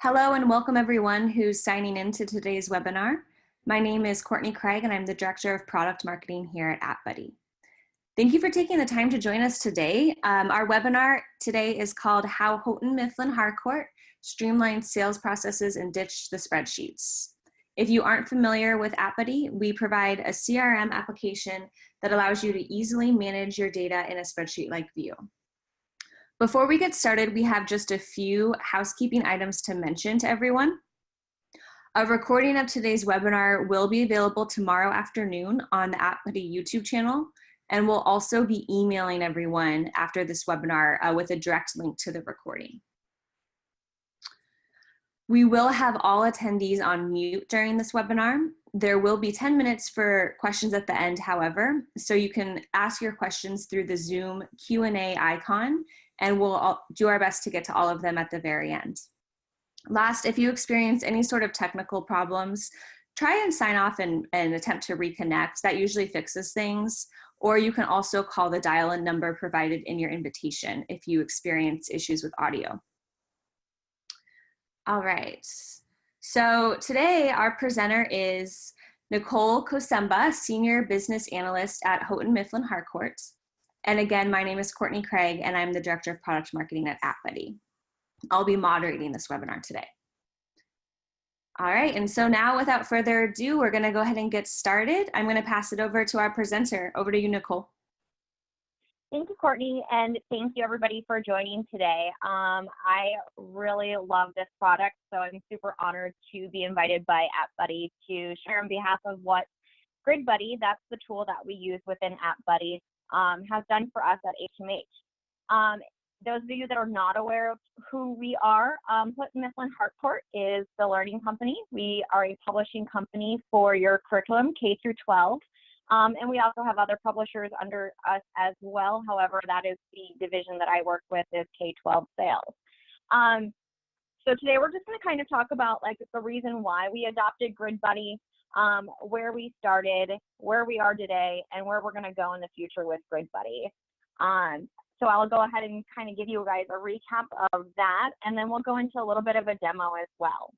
Hello and welcome everyone who's signing in to today's webinar. My name is Courtney Craig and I'm the Director of Product Marketing here at AppBuddy. Thank you for taking the time to join us today. Our webinar today is called How Houghton, Mifflin, Harcourt Streamlined Sales Processes and Ditched the Spreadsheets. If you aren't familiar with AppBuddy, we provide a CRM application that allows you to easily manage your data in a spreadsheet-like view. Before we get started, we have just a few housekeeping items to mention to everyone. A recording of today's webinar will be available tomorrow afternoon on the AppBuddy YouTube channel, and we'll also be emailing everyone after this webinar with a direct link to the recording. We will have all attendees on mute during this webinar. There will be 10 minutes for questions at the end, however, so you can ask your questions through the Zoom Q&A icon, and we'll do our best to get to all of them at the very end. Last, if you experience any sort of technical problems, try and sign off and attempt to reconnect. That usually fixes things. Or you can also call the dial-in number provided in your invitation if you experience issues with audio. All right, so today our presenter is Nicole Kosemba, Senior Business Analyst at Houghton, Mifflin, Harcourt. And again, my name is Courtney Craig, and I'm the Director of Product Marketing at AppBuddy. I'll be moderating this webinar today. All right, and so now without further ado, we're gonna go ahead and get started. I'm gonna pass it over to our presenter. Over to you, Nicole. Thank you, Courtney, and thank you everybody for joining today. I really love this product, so I'm super honored to be invited by AppBuddy to share on behalf of what GridBuddy, that's the tool that we use within AppBuddy, has done for us at HMH. Those of you that are not aware of who we are, Houghton, Mifflin, Harcourt is the learning company. We are a publishing company for your curriculum K through 12. And we also have other publishers under us as well. However, that is the division that I work with is K-12 sales. So today we're just going to kind of talk about like the reason why we adopted GridBuddy, where we started, where we are today, and where we're going to go in the future with GridBuddy. So I'll go ahead and kind of give you guys a recap of that, and then we'll go into a little bit of a demo as well.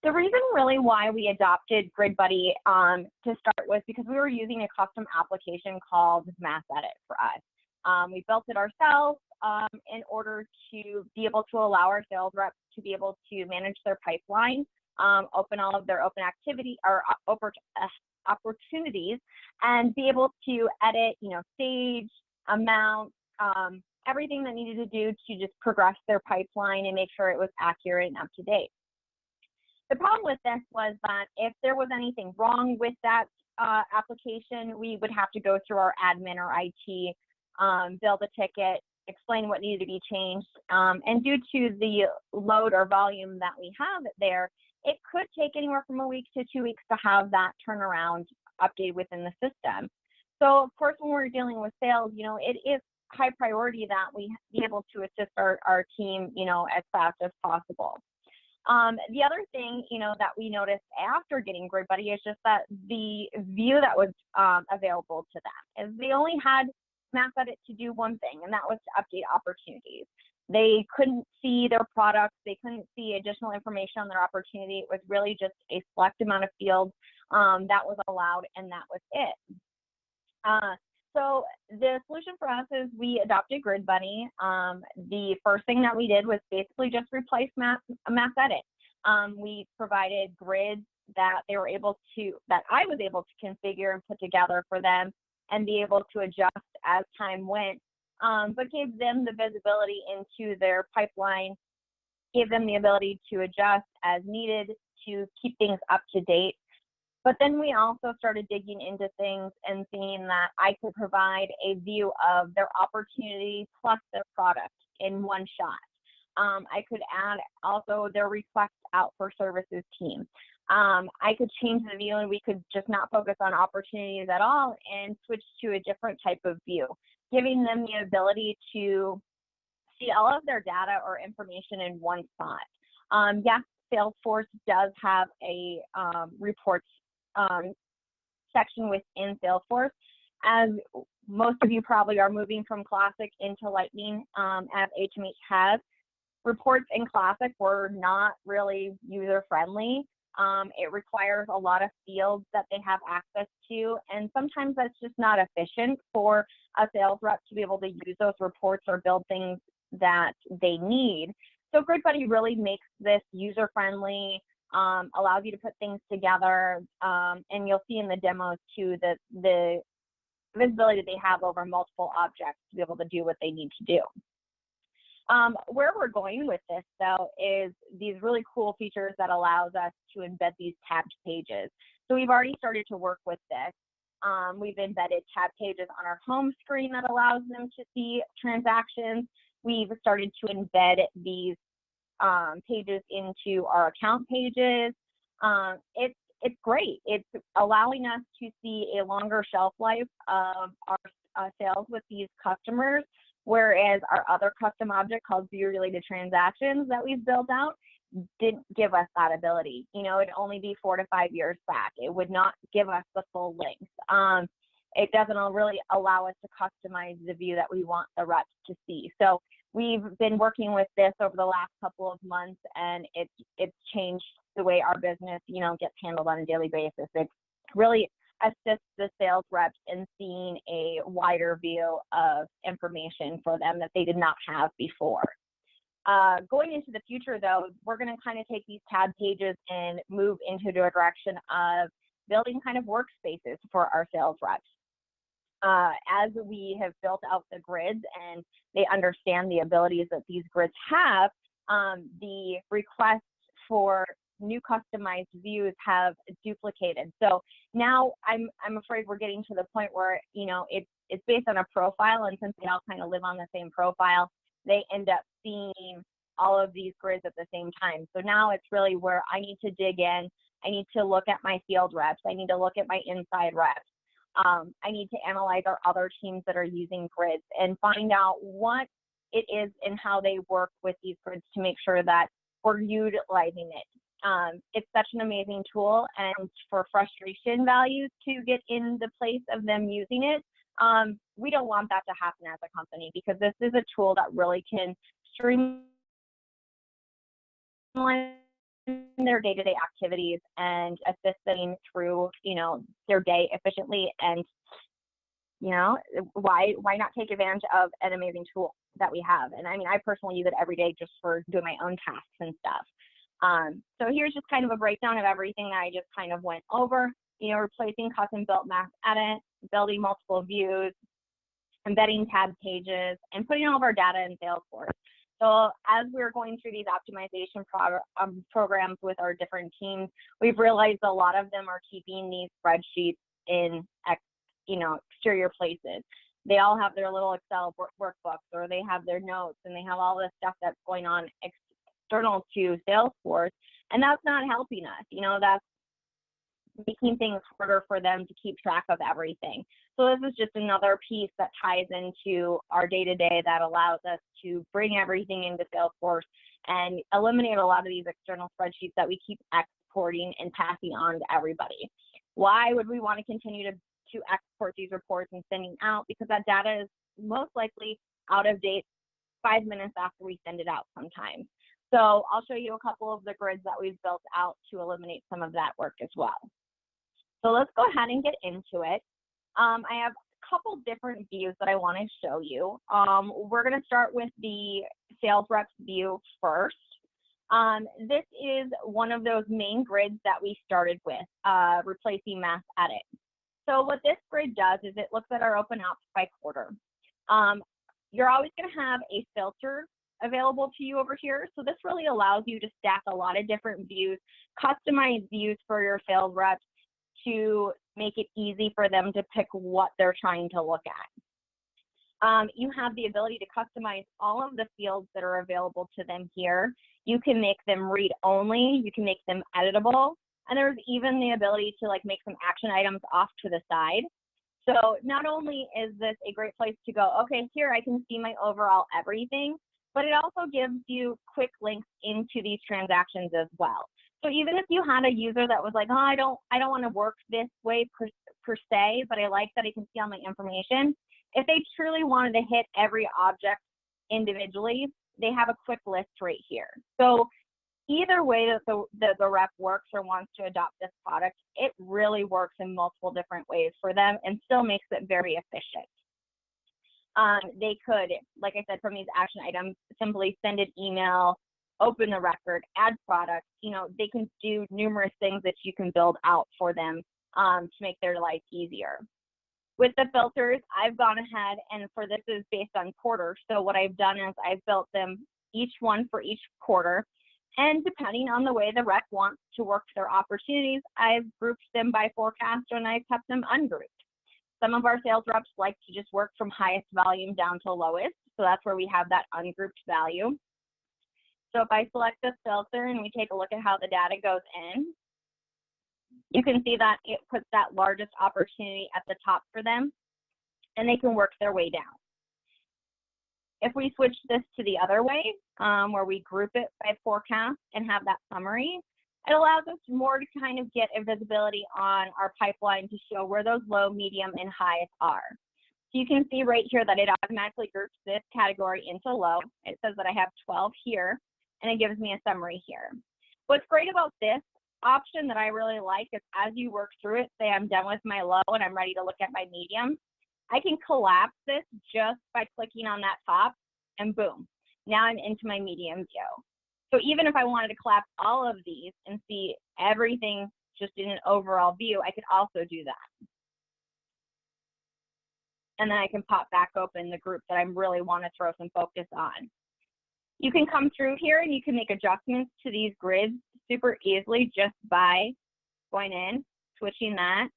The reason really why we adopted GridBuddy to start with because we were using a custom application called MassEdit for us. We built it ourselves in order to be able to allow our sales reps to be able to manage their pipeline, open all of their open activity or opportunities, and be able to edit, stage, amount, everything that needed to do to just progress their pipeline and make sure it was accurate and up to date. The problem with this was that if there was anything wrong with that application, we would have to go through our admin or IT, build a ticket, explain what needed to be changed. And due to the load or volume that we have there, it could take anywhere from a week to 2 weeks to have that turnaround update within the system. So of course, when we're dealing with sales, it is high priority that we be able to assist our team, as fast as possible. The other thing, that we noticed after getting GridBuddy is just that the view that was available to them is they only had MassEdit to do one thing, and that was to update opportunities. They couldn't see their products. They couldn't see additional information on their opportunity. It was really just a select amount of fields that was allowed, and that was it. So the solution for us is we adopted GridBuddy. The first thing that we did was basically just replace MassEdit. We provided grids that I was able to configure and put together for them and be able to adjust as time went, but gave them the visibility into their pipeline, gave them the ability to adjust as needed to keep things up to date. But then we also started digging into things and seeing that I could provide a view of their opportunity plus their product in one shot. I could add also their request out for services team. I could change the view and we could just not focus on opportunities at all and switch to a different type of view, giving them the ability to see all of their data or information in one spot. Yes, Salesforce does have a reports section within Salesforce. As most of you probably are moving from Classic into Lightning, as HMH has. Reports in Classic were not really user-friendly. It requires a lot of fields that they have access to, and sometimes that's just not efficient for a sales rep to be able to use those reports or build things that they need. So Grid Buddy really makes this user-friendly, allows you to put things together, and you'll see in the demos too that the visibility that they have over multiple objects to be able to do what they need to do. Where we're going with this, though, is these really cool features that allows us to embed these tabbed pages. So we've already started to work with this. We've embedded tab pages on our home screen that allows them to see transactions. We've started to embed these pages into our account pages. It's great. It's allowing us to see a longer shelf life of our sales with these customers, whereas our other custom object called view-related transactions that we've built out didn't give us that ability. You know, it'd only be 4 to 5 years back. It would not give us the full length. It doesn't really allow us to customize the view that we want the reps to see. So we've been working with this over the last couple of months, and it's changed the way our business, you know, gets handled on a daily basis. It really assists the sales reps in seeing a wider view of information for them that they did not have before. Going into the future, though, we're going to kind of take these tab pages and move into the direction of building kind of workspaces for our sales reps. As we have built out the grids and they understand the abilities that these grids have, the requests for new customized views have duplicated. So now I'm afraid we're getting to the point where, you know, it's based on a profile, and since they all kind of live on the same profile, they end up seeing all of these grids at the same time. So now it's really where I need to dig in. I need to look at my field reps. I need to look at my inside reps. I need to analyze our other teams that are using grids and find out what it is and how they work with these grids to make sure that we're utilizing it. It's such an amazing tool, and for frustration values to get in the place of them using it, we don't want that to happen as a company, because this is a tool that really can streamline their day-to-day activities and assist them through, you know, their day efficiently. And, you know, why not take advantage of an amazing tool that we have? And I mean, I personally use it every day just for doing my own tasks and stuff. So here's just kind of a breakdown of everything that I just kind of went over. You know, replacing custom built mass edit, building multiple views, embedding tab pages, and putting all of our data in Salesforce. So as we're going through these optimization programs with our different teams, we've realized a lot of them are keeping these spreadsheets in, you know, exterior places. They all have their little Excel workbooks, or they have their notes, and they have all this stuff that's going on external to Salesforce, and that's not helping us. You know, that's making things harder for them to keep track of everything. So this is just another piece that ties into our day-to-day that allows us to bring everything into Salesforce and eliminate a lot of these external spreadsheets that we keep exporting and passing on to everybody. Why would we want to continue to export these reports and sending out? Because that data is most likely out of date 5 minutes after we send it out sometimes. So I'll show you a couple of the grids that we've built out to eliminate some of that work as well. So let's go ahead and get into it. I have a couple different views that I want to show you. We're going to start with the sales reps view first. This is one of those main grids that we started with, replacing mass edit. So what this grid does is it looks at our open ops by quarter. You're always going to have a filter available to you over here. So this really allows you to stack a lot of different views, customize views for your sales reps to make it easy for them to pick what they're trying to look at. You have the ability to customize all of the fields that are available to them here. You can make them read only, you can make them editable, and there's even the ability to like make some action items off to the side. So not only is this a great place to go, okay, here I can see my overall everything, but it also gives you quick links into these transactions as well. So even if you had a user that was like, oh, I don't want to work this way per se, but I like that I can see all my information. If they truly wanted to hit every object individually, they have a quick list right here. So either way that the rep works or wants to adopt this product, it really works in multiple different ways for them and still makes it very efficient. They could, like I said, from these action items, simply send an email, open the record, add products. You know, they can do numerous things that you can build out for them to make their life easier. With the filters, I've gone ahead, and for this is based on quarter. So what I've done is I've built them each one for each quarter. And depending on the way the rep wants to work their opportunities, I've grouped them by forecast and I've kept them ungrouped. Some of our sales reps like to just work from highest volume down to lowest. So that's where we have that ungrouped value. So if I select this filter and we take a look at how the data goes in, you can see that it puts that largest opportunity at the top for them, and they can work their way down. If we switch this to the other way, where we group it by forecast and have that summary, it allows us more to kind of get a visibility on our pipeline to show where those low, medium, and highs are. So you can see right here that it automatically groups this category into low. It says that I have 12 here, and it gives me a summary here. What's great about this option that I really like is as you work through it, say I'm done with my low and I'm ready to look at my medium, I can collapse this just by clicking on that top, and boom, now I'm into my medium view. So even if I wanted to collapse all of these and see everything just in an overall view, I could also do that. And then I can pop back open the group that I really want to throw some focus on. You can come through here and you can make adjustments to these grids super easily just by going in, switching that.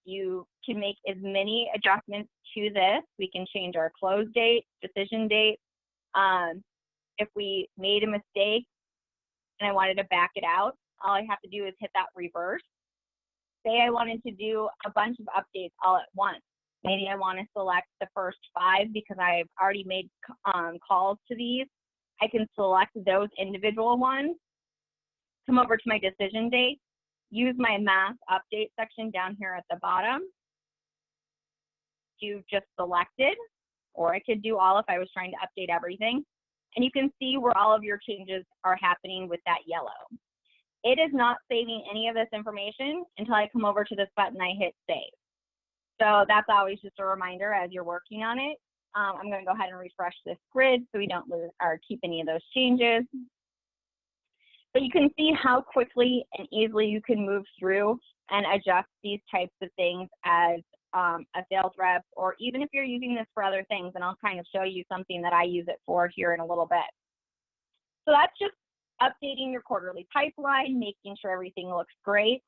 You can make as many adjustments to this. We can change our close date, decision date. If we made a mistake and I wanted to back it out, all I have to do is hit that reverse. Say I wanted to do a bunch of updates all at once. Maybe I want to select the first 5 because I've already made calls to these. I can select those individual ones, come over to my decision date, use my mass update section down here at the bottom to just select it, or I could do all if I was trying to update everything. And you can see where all of your changes are happening with that yellow. It is not saving any of this information until I come over to this button, I hit save. So that's always just a reminder as you're working on it. I'm going to go ahead and refresh this grid so we don't lose or keep any of those changes. But you can see how quickly and easily you can move through and adjust these types of things as a sales rep, or even if you're using this for other things, and I'll kind of show you something that I use it for here in a little bit. So that's just updating your quarterly pipeline, making sure everything looks great.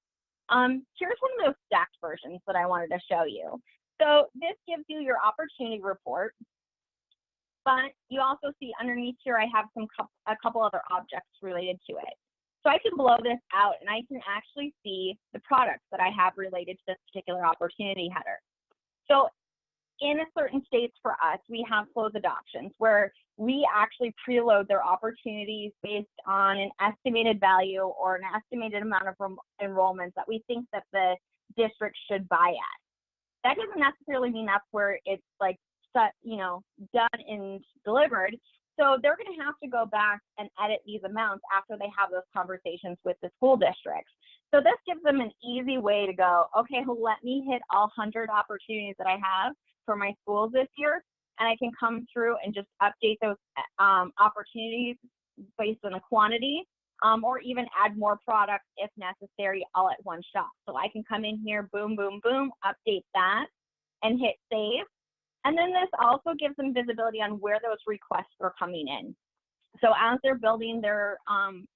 Here's one of those stacked versions that I wanted to show you. So this gives you your opportunity report, but you also see underneath here I have a couple other objects related to it. So I can blow this out and I can actually see the products that I have related to this particular opportunity header. So in a certain states for us, we have close adoptions where we actually preload their opportunities based on an estimated value or an estimated amount of enrollments that we think that the district should buy at. That doesn't necessarily mean that's where it's like, you know, done and delivered. So they're going to have to go back and edit these amounts after they have those conversations with the school districts. So this gives them an easy way to go, okay, well, let me hit all 100 opportunities that I have for my schools this year, and I can come through and just update those opportunities based on the quantity, or even add more products if necessary all at one shot. So I can come in here, boom, boom, boom, update that, and hit save. And then this also gives them visibility on where those requests are coming in. So as they're building their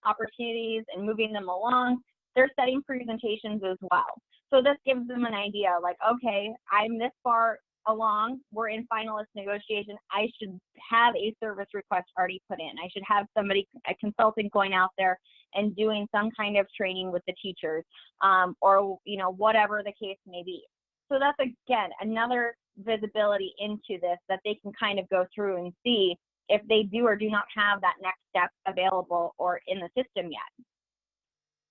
opportunities and moving them along, they're setting presentations as well. So this gives them an idea like, okay, I'm this far along, we're in finalist negotiation, I should have a service request already put in. I should have somebody, a consultant going out there and doing some kind of training with the teachers, or you know, whatever the case may be. So that's, again, another visibility into this that they can kind of go through and see if they do or do not have that next step available or in the system yet.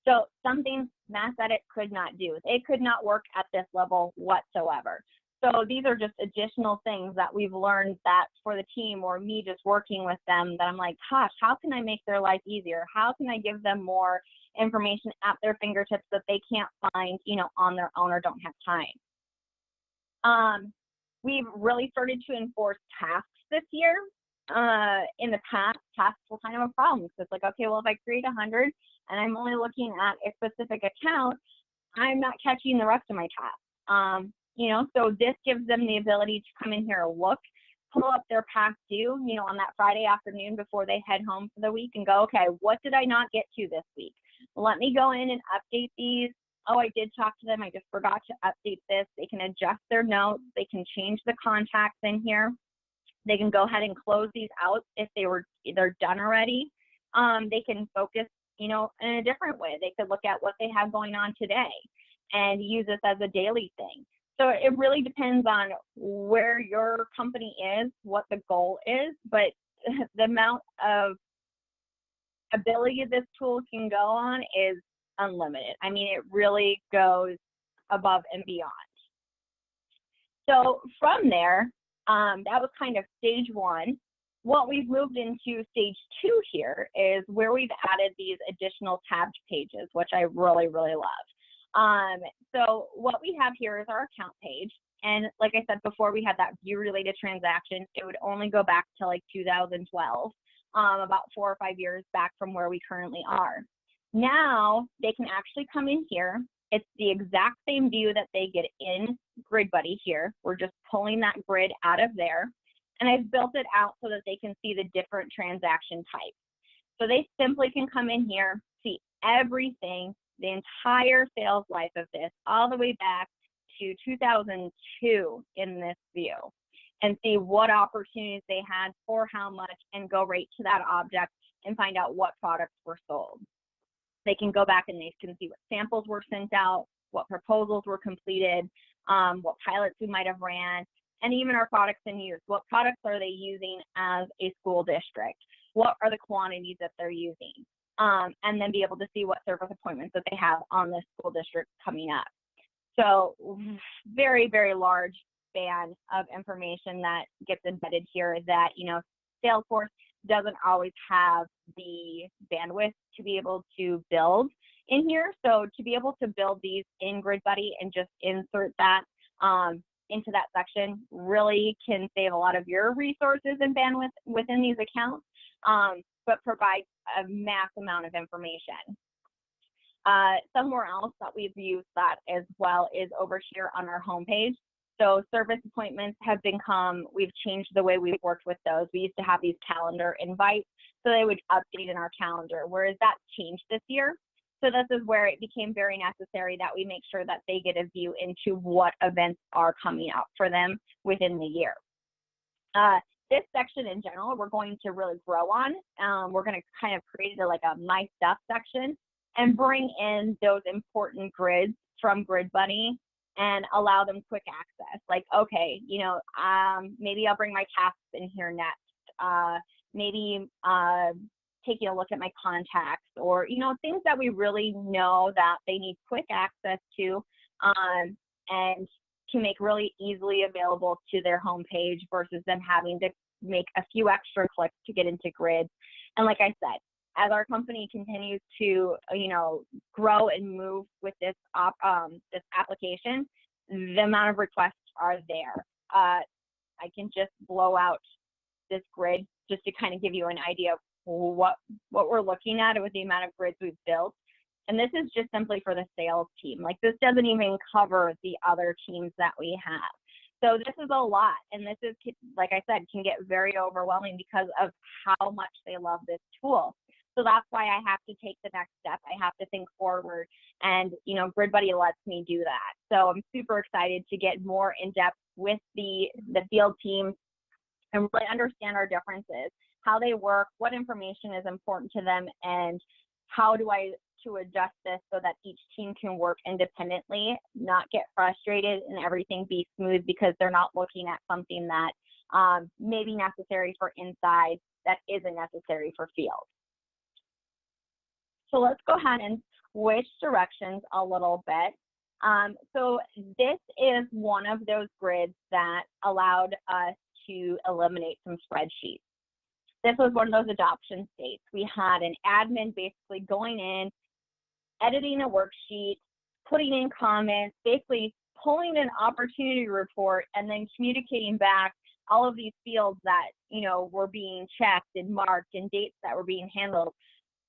So something Mass Edit could not do. It could not work at this level whatsoever. So these are just additional things that we've learned that for the team or me just working with them that I'm like, gosh, how can I make their life easier? How can I give them more information at their fingertips that they can't find, you know, on their own or don't have time? We've really started to enforce tasks this year. In the past, tasks were kind of a problem because it's like, okay, well, if I create 100 and I'm only looking at a specific account, I'm not catching the rest of my tasks. You know, so this gives them the ability to come in here, look, pull up their past due, you know, on that Friday afternoon before they head home for the week and go, okay, what did I not get to this week? Let me go in and update these. Oh, I did talk to them. I just forgot to update this. They can adjust their notes. They can change the contacts in here. They can go ahead and close these out if they're done already. They can focus, you know, in a different way. They could look at what they have going on today and use this as a daily thing. So it really depends on where your company is, what the goal is, but the amount of ability this tool can go on is unlimited. I mean, it really goes above and beyond. So from there, that was kind of stage one. What we've moved into stage two here is where we've added these additional tabbed pages, which I really, really love. So what we have here is our account page. And like I said before, we had that view related transaction. It would only go back to like 2012, about 4 or 5 years back from where we currently are. Now they can actually come in here. It's the exact same view that they get in GridBuddy here. We're just pulling that grid out of there. And I've built it out so that they can see the different transaction types. So they simply can come in here, see everything, the entire sales life of this, all the way back to 2002 in this view, and see what opportunities they had for how much, and go right to that object and find out what products were sold. They can go back and they can see what samples were sent out, what proposals were completed, what pilots we might have ran, and even our products in use. What products are they using as a school district? What are the quantities that they're using? And then be able to see what service appointments that they have on this school district coming up. So very, very large span of information that gets embedded here that, you know, Salesforce doesn't always have the bandwidth to be able to build in here. So to be able to build these in GridBuddy and just insert that into that section really can save a lot of your resources and bandwidth within these accounts, but provide a mass amount of information. Somewhere else that we've used that as well is over here on our homepage. So service appointments have become, we've changed the way we've worked with those. We used to have these calendar invites, so they would update in our calendar, whereas that changed this year. So this is where it became very necessary that we make sure that they get a view into what events are coming up for them within the year. This section in general, we're going to really grow on. We're going to kind of create like a My Stuff section and bring in those important grids from GridBuddy and allow them quick access. Like, okay, you know, maybe I'll bring my tasks in here next. Maybe taking a look at my contacts, or, you know, things that we really know that they need quick access to, and to make really easily available to their homepage versus them having to make a few extra clicks to get into grids. And like I said, as our company continues to, you know, grow and move with this this application, the amount of requests are there. I can just blow out this grid just to kind of give you an idea of what we're looking at with the amount of grids we've built. And this is just simply for the sales team. Like, this doesn't even cover the other teams that we have. So this is a lot, and this is, like I said, can get very overwhelming because of how much they love this tool. So that's why I have to take the next step. I have to think forward, and, you know, GridBuddy lets me do that. So I'm super excited to get more in depth with the field teams and really understand our differences, how they work, what information is important to them, and how do I to adjust this so that each team can work independently, not get frustrated, and everything be smooth because they're not looking at something that may be necessary for inside that isn't necessary for field. So let's go ahead and switch directions a little bit. So this is one of those grids that allowed us to eliminate some spreadsheets. This was one of those adoption states. We had an admin basically going in, editing a worksheet, putting in comments, basically pulling an opportunity report, and then communicating back all of these fields that, you know, were being checked and marked and dates that were being handled.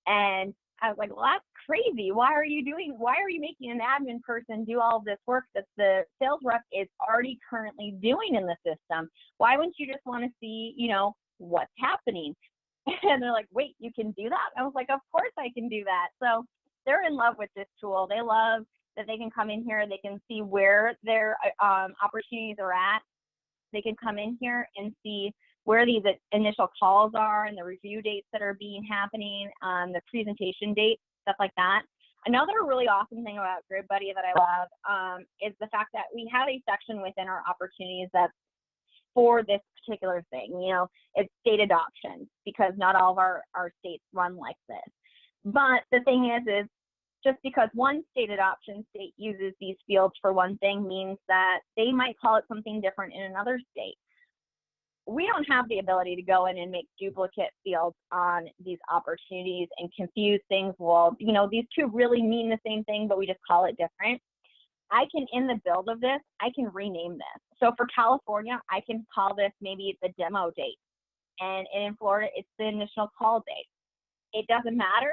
And I was like, well, that's crazy. Why are you making an admin person do all of this work that the sales rep is already currently doing in the system? Why wouldn't you just want to see, you know, what's happening? And they're like, wait, you can do that? I was like, of course I can do that. So they're in love with this tool. They love that they can come in here, they can see where their opportunities are at. They can come in here and see where these initial calls are and the review dates that are being happening, the presentation dates, stuff like that. Another really awesome thing about GridBuddy that I love is the fact that we have a section within our opportunities that's for this particular thing. You know, it's state adoption, because not all of our states run like this. But the thing is just because one state adoption state uses these fields for one thing means that they might call it something different in another state. We don't have the ability to go in and make duplicate fields on these opportunities and confuse things. Well, you know, these two really mean the same thing, but we just call it different. I can, in the build of this, I can rename this. So for California, I can call this maybe the demo date. And in Florida, it's the initial call date. It doesn't matter.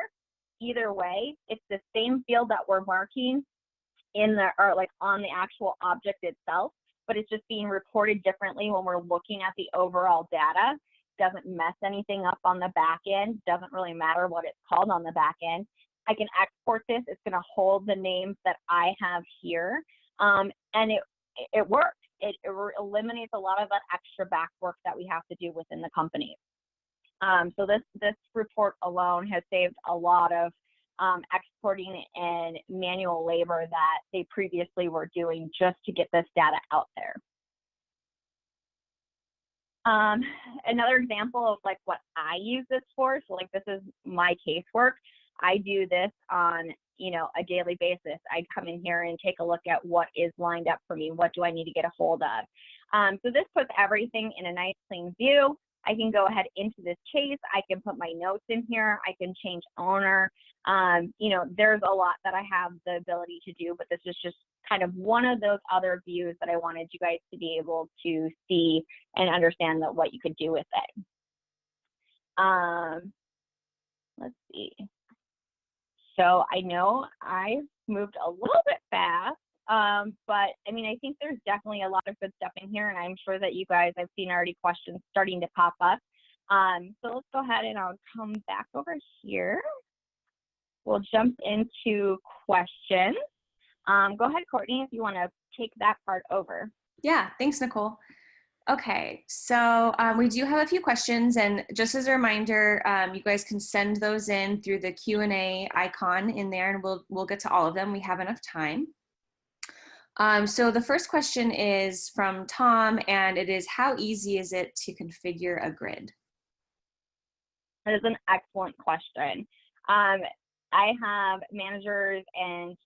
Either way, it's the same field that we're marking in the, or like on the actual object itself, but it's just being reported differently when we're looking at the overall data. Doesn't mess anything up on the back end. Doesn't really matter what it's called on the back end. I can export this. It's going to hold the names that I have here, and it works. It eliminates a lot of that extra back work that we have to do within the company. So this report alone has saved a lot of exporting and manual labor that they previously were doing just to get this data out there. Another example of like what I use this for, so like this is my casework. I do this on, you know, a daily basis. I come in here and take a look at what is lined up for me. What do I need to get a hold of? So this puts everything in a nice clean view. I can go ahead into this case. I can put my notes in here. I can change owner. You know, there's a lot that I have the ability to do, but this is just kind of one of those other views that I wanted you guys to be able to see and understand that what you could do with it. Let's see. So I know I moved a little bit fast, but I mean, I think there's definitely a lot of good stuff in here, and I'm sure that you guys, I've seen already questions starting to pop up. So let's go ahead and I'll come back over here. We'll jump into questions. Go ahead, Courtney, if you want to take that part over. Yeah, thanks, Nicole. Okay, so we do have a few questions, and just as a reminder, you guys can send those in through the Q&A icon in there, and we'll get to all of them. We have enough time. So the first question is from Tom, and it is, how easy is it to configure a grid? That is an excellent question. I have managers and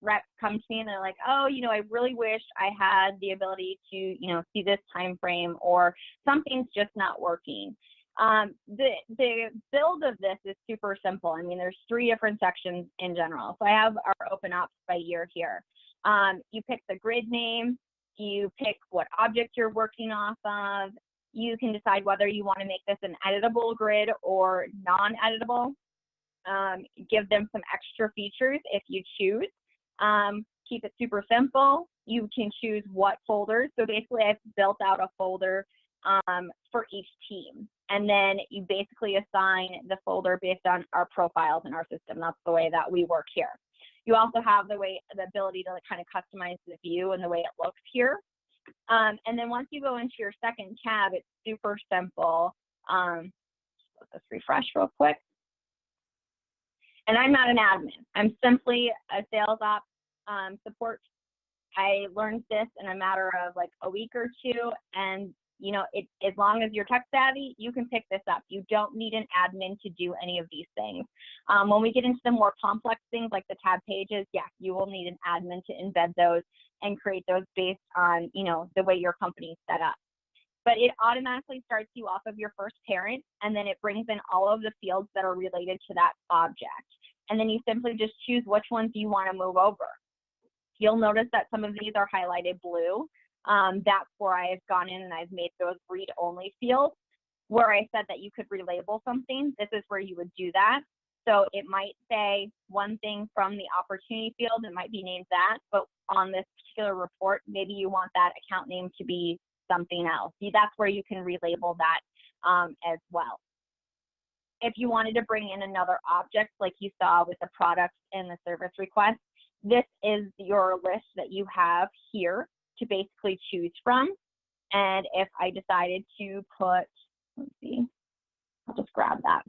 reps come to me and they're like, oh, you know, I really wish I had the ability to, you know, see this time frame, or something's just not working. The build of this is super simple. I mean, there's 3 different sections in general. So I have our open ops by year here. You pick the grid name, you pick what object you're working off of. You can decide whether you want to make this an editable grid or non-editable. Give them some extra features if you choose. Keep it super simple. You can choose what folders. So basically I've built out a folder for each team. And then you basically assign the folder based on our profiles in our system. That's the way that we work here. You also have the ability to like kind of customize the view and the way it looks here. And then once you go into your second tab, it's super simple. Let's refresh real quick. And I'm not an admin. I'm simply a sales ops support. I learned this in a matter of like a week or two, and You know, as long as you're tech savvy, you can pick this up. You don't need an admin to do any of these things. When we get into the more complex things like the tab pages, yes, you will need an admin to embed those and create those based on, you know, the way your company's set up. But it automatically starts you off of your first parent, and then it brings in all of the fields that are related to that object. And then you simply just choose which ones you want to move over. You'll notice that some of these are highlighted blue. That's where I've gone in and I've made those read-only fields. Where I said that you could relabel something, this is where you would do that. So it might say one thing from the opportunity field, it might be named that, but on this particular report, maybe you want that account name to be something else. See, that's where you can relabel that as well. If you wanted to bring in another object like you saw with the product and the service request, this is your list that you have here to basically choose from. And if I decided to put, let's see, I'll just grab that.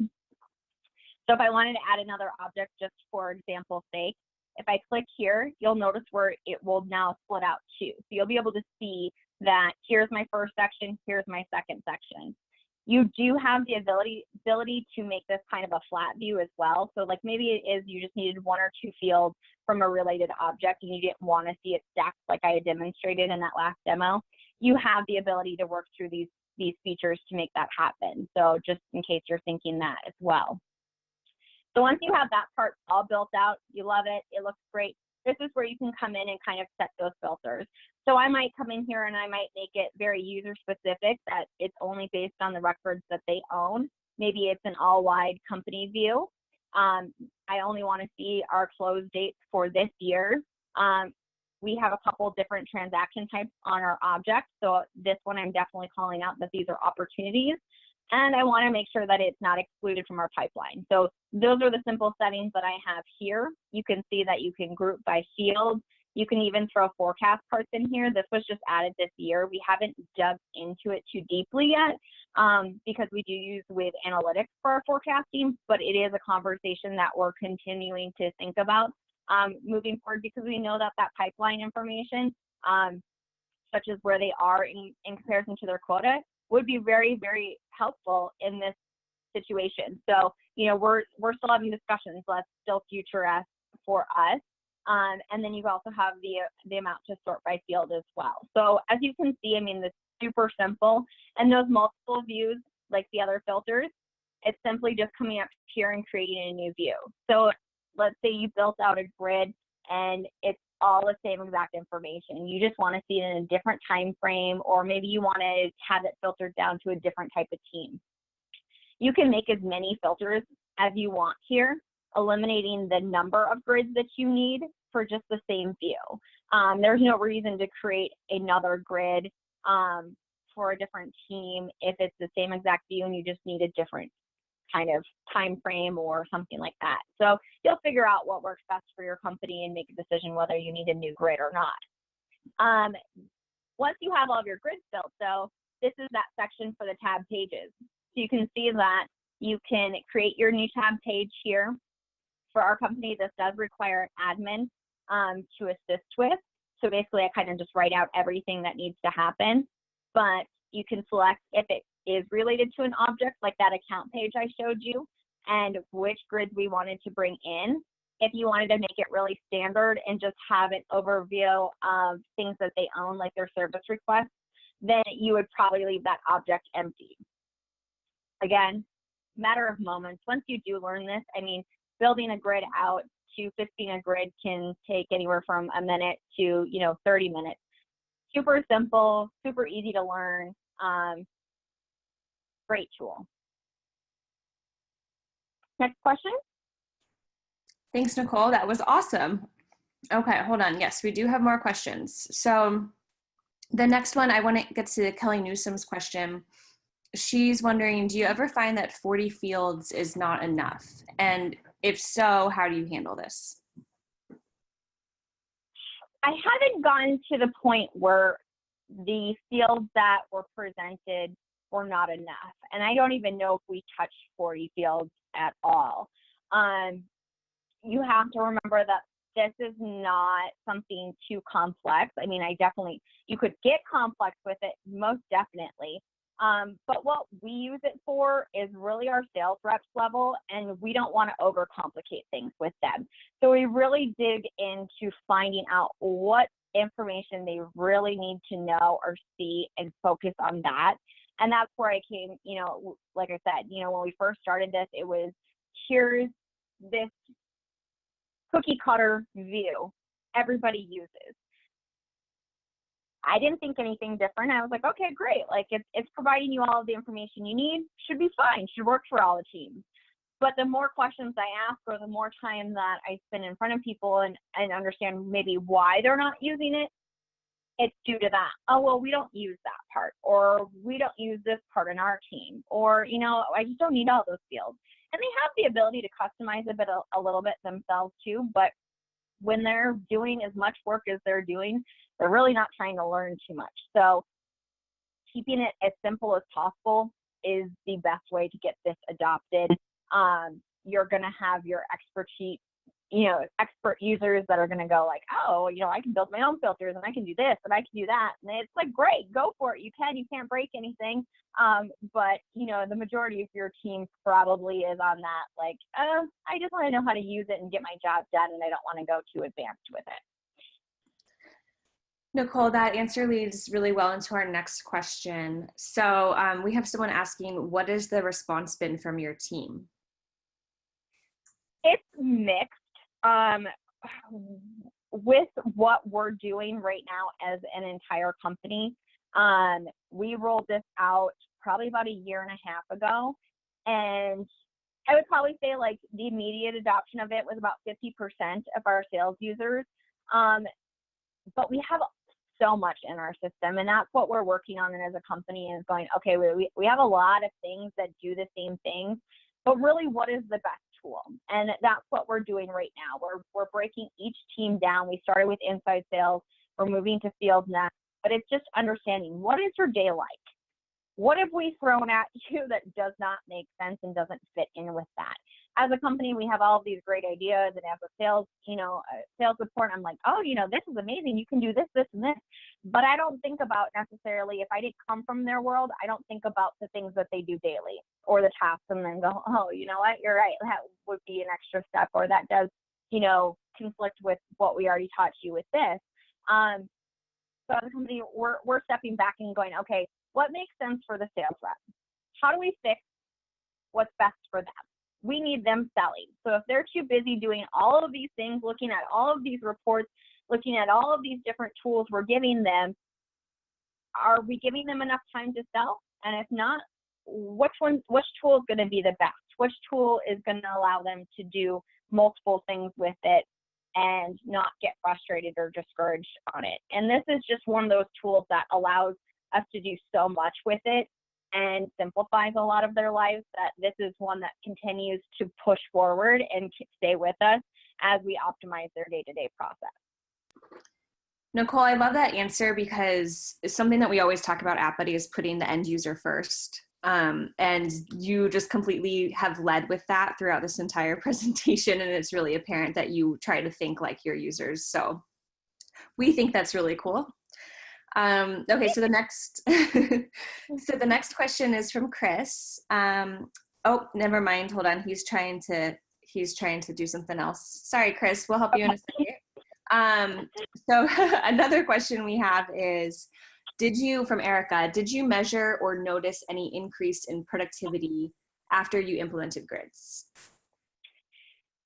So if I wanted to add another object just for example's sake, if I click here, you'll notice where it will now split out too. So you'll be able to see that here's my first section, here's my second section. You do have the ability to make this kind of a flat view as well. So like maybe it is you just needed one or two fields from a related object and you didn't want to see it stacked like I had demonstrated in that last demo. You have the ability to work through these features to make that happen. So just in case you're thinking that as well. So once you have that part all built out, you love it, it looks great, this is where you can come in and kind of set those filters. So I might come in here and I might make it very user specific, that it's only based on the records that they own. Maybe it's an all-wide company view. I only want to see our close dates for this year. We have a couple different transaction types on our object. So this one, I'm definitely calling out that these are opportunities. And I want to make sure that it's not excluded from our pipeline. So those are the simple settings that I have here. You can see that you can group by field. You can even throw forecast parts in here. This was just added this year. We haven't dug into it too deeply yet because we do use with analytics for our forecasting, but it is a conversation that we're continuing to think about moving forward, because we know that that pipeline information, such as where they are in comparison to their quota, would be very, very helpful in this situation. So, you know, we're still having discussions. Let's still future us for us. And then you also have the amount to sort by field as well. So as you can see, I mean, this is super simple. And those multiple views, like the other filters, it's simply just coming up here and creating a new view. So let's say you built out a grid and it's all the same exact information. You just want to see it in a different time frame, or maybe you want to have it filtered down to a different type of team. You can make as many filters as you want here, eliminating the number of grids that you need for just the same view. There's no reason to create another grid for a different team if it's the same exact view and you just need a different kind of time frame or something like that. So you'll figure out what works best for your company and make a decision whether you need a new grid or not. Once you have all of your grids built, though, this is that section for the tab pages. So you can see that you can create your new tab page here. For our company, this does require an admin to assist with. So basically, I kind of just write out everything that needs to happen, but you can select if it is related to an object, like that account page I showed you, and which grids we wanted to bring in. If you wanted to make it really standard and just have an overview of things that they own, like their service requests, then you would probably leave that object empty. Again, matter of moments. Once you do learn this, I mean, building a grid out to 15 a grid can take anywhere from a minute to 30 minutes. Super simple, super easy to learn. Great tool. Next question. Thanks, Nicole. That was awesome. Okay, hold on. Yes, we do have more questions. So the next one, I want to get to Kelly Newsom's question. She's wondering, do you ever find that 40 fields is not enough? And if so, how do you handle this? I haven't gotten to the point where the fields that were presented were not enough. And I don't even know if we touched 40 fields at all. You have to remember that this is not something too complex. I mean, you could get complex with it, most definitely. But what we use it for is really our sales reps level, and we don't want to overcomplicate things with them. So we really dig into finding out what information they really need to know or see and focus on that. And that's where I came, like I said, when we first started this, it was, here's this cookie cutter view everybody uses. I didn't think anything different. I was like, okay, great. Like it's providing you all of the information you need, should be fine, should work for all the teams. But the more questions I ask, or the more time that I spend in front of people and understand maybe why they're not using it, it's due to that. Oh, well, we don't use that part, or we don't use this part in our team, or, I just don't need all those fields. And they have the ability to customize a little bit themselves too, but when they're doing as much work as they're doing, they're really not trying to learn too much. So keeping it as simple as possible is the best way to get this adopted. You're going to have your expert users that are going to go like, oh, I can build my own filters, and I can do this, and I can do that. And it's like, great, go for it. You can't break anything. But, the majority of your team probably is on that, like, I just want to know how to use it and get my job done, and I don't want to go too advanced with it. Nicole, that answer leads really well into our next question. So we have someone asking, what has the response been from your team? It's mixed. With what we're doing right now as an entire company, we rolled this out probably about a year and a half ago, and I would probably say like the immediate adoption of it was about 50% of our sales users. But we have so much in our system, and that's what we're working on as a company, is going, okay, we have a lot of things that do the same thing, but really what is the best tool? And that's what we're doing right now. We're breaking each team down. We started with inside sales, we're moving to field next, but it's just understanding, what is your day like? What have we thrown at you that does not make sense and doesn't fit in with that? As a company, we have all of these great ideas, and as a sales, sales support, I'm like, oh, this is amazing. You can do this, this, and this. But I don't think about necessarily, if I didn't come from their world, I don't think about the things that they do daily or the tasks, and then go, oh, you know what, you're right. That would be an extra step, or that does, conflict with what we already taught you with this. So as a company, we're stepping back and going, okay, what makes sense for the sales rep? How do we fix what's best for them? We need them selling. So if they're too busy doing all of these things, looking at all of these reports, looking at all of these different tools we're giving them, are we giving them enough time to sell? And if not, which tool is going to be the best? Which tool is going to allow them to do multiple things with it and not get frustrated or discouraged on it? And this is just one of those tools that allows us to do so much with it and simplifies a lot of their lives, that this is one that continues to push forward and stay with us as we optimize their day-to-day process. Nicole, I love that answer, because it's something that we always talk about at Buddy is putting the end user first. And you just completely have led with that throughout this entire presentation, and it's really apparent that you try to think like your users. So we think that's really cool. Okay, so the next question is from Chris. Oh, never mind. Hold on. He's trying to do something else. Sorry, Chris. We'll help you in a second. So another question we have is, from Erica, did you measure or notice any increase in productivity after you implemented grids?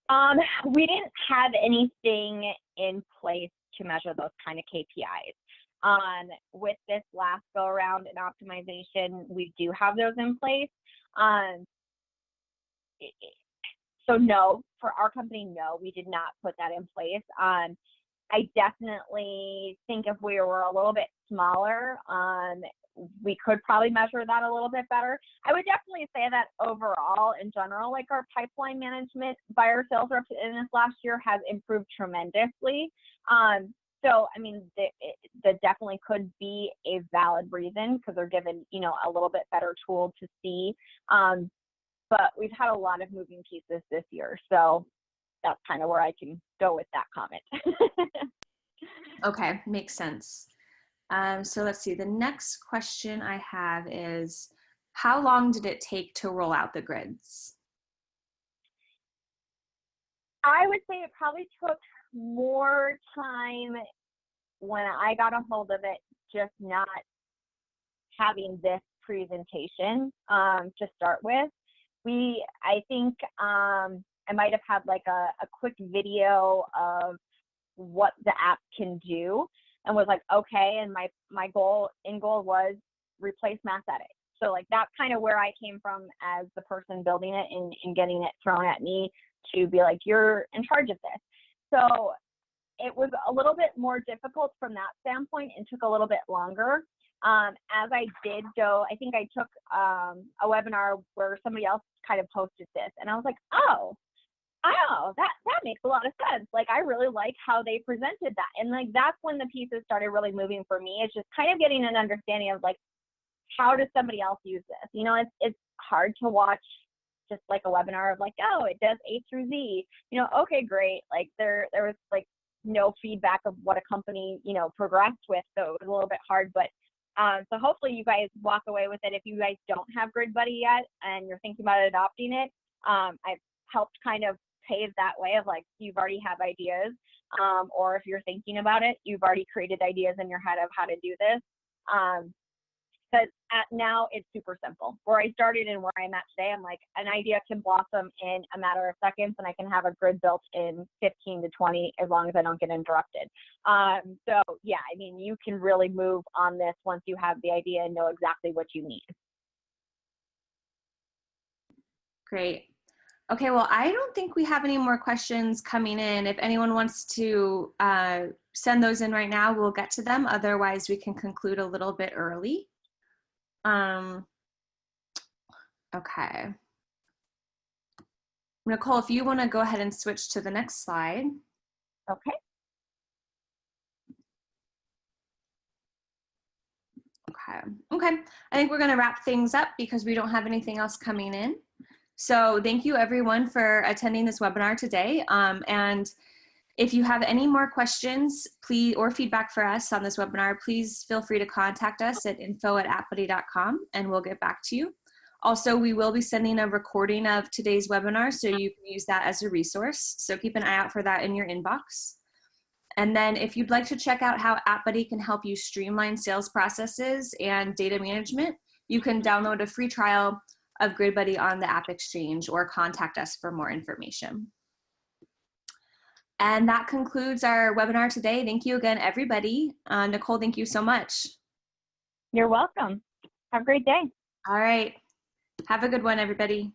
We didn't have anything in place to measure those kind of KPIs. With this last go around in optimization, we do have those in place. So no, for our company, no, we did not put that in place. I definitely think if we were a little bit smaller, we could probably measure that a little bit better. I would definitely say that overall, in general, like our pipeline management by our sales reps in this last year has improved tremendously. So, I mean, that definitely could be a valid reason, because they're given, a little bit better tool to see. But we've had a lot of moving pieces this year. So that's kind of where I can go with that comment. Okay, makes sense. So let's see, the next question I have is, how long did it take to roll out the grids? I would say it probably took more time when I got a hold of it, just not having this presentation to start with. I think I might have had like a quick video of what the app can do, and was like, okay, and my goal was replace mass edit. So like that's kind of where I came from as the person building it and getting it thrown at me to be like, you're in charge of this. So it was a little bit more difficult from that standpoint and took a little bit longer. As I did go, I think I took a webinar where somebody else kind of posted this, and I was like, oh, that makes a lot of sense. Like, I really like how they presented that. And like, that's when the pieces started really moving for me. It's just kind of getting an understanding of like, how does somebody else use this? You know, it's hard to watch just like a webinar of like, oh, it does A through Z, you know, okay, great. Like there was like no feedback of what a company, you know, progressed with. So it was a little bit hard, but so hopefully you guys walk away with it. If you guys don't have Grid Buddy yet and you're thinking about adopting it, I've helped kind of pave that way of like, you've already have ideas, or if you're thinking about it, you've already created ideas in your head of how to do this. Because now it's super simple. Where I started and where I'm at today, I'm like, an idea can blossom in a matter of seconds, and I can have a grid built in 15 to 20 as long as I don't get interrupted. So yeah, I mean, you can really move on this once you have the idea and know exactly what you need. Great. Okay, well, I don't think we have any more questions coming in. If anyone wants to send those in right now, we'll get to them. Otherwise, we can conclude a little bit early. Okay. Nicole, if you want to go ahead and switch to the next slide. Okay. Okay. I think we're going to wrap things up because we don't have anything else coming in. So thank you everyone for attending this webinar today. And if you have any more questions, please, or feedback for us on this webinar, please feel free to contact us at info@appbuddy.com and we'll get back to you. Also, we will be sending a recording of today's webinar, so you can use that as a resource. So keep an eye out for that in your inbox. And then if you'd like to check out how AppBuddy can help you streamline sales processes and data management, you can download a free trial of GridBuddy on the App Exchange or contact us for more information. And that concludes our webinar today. Thank you again, everybody. Nicole, thank you so much. You're welcome. Have a great day. All right. Have a good one, everybody.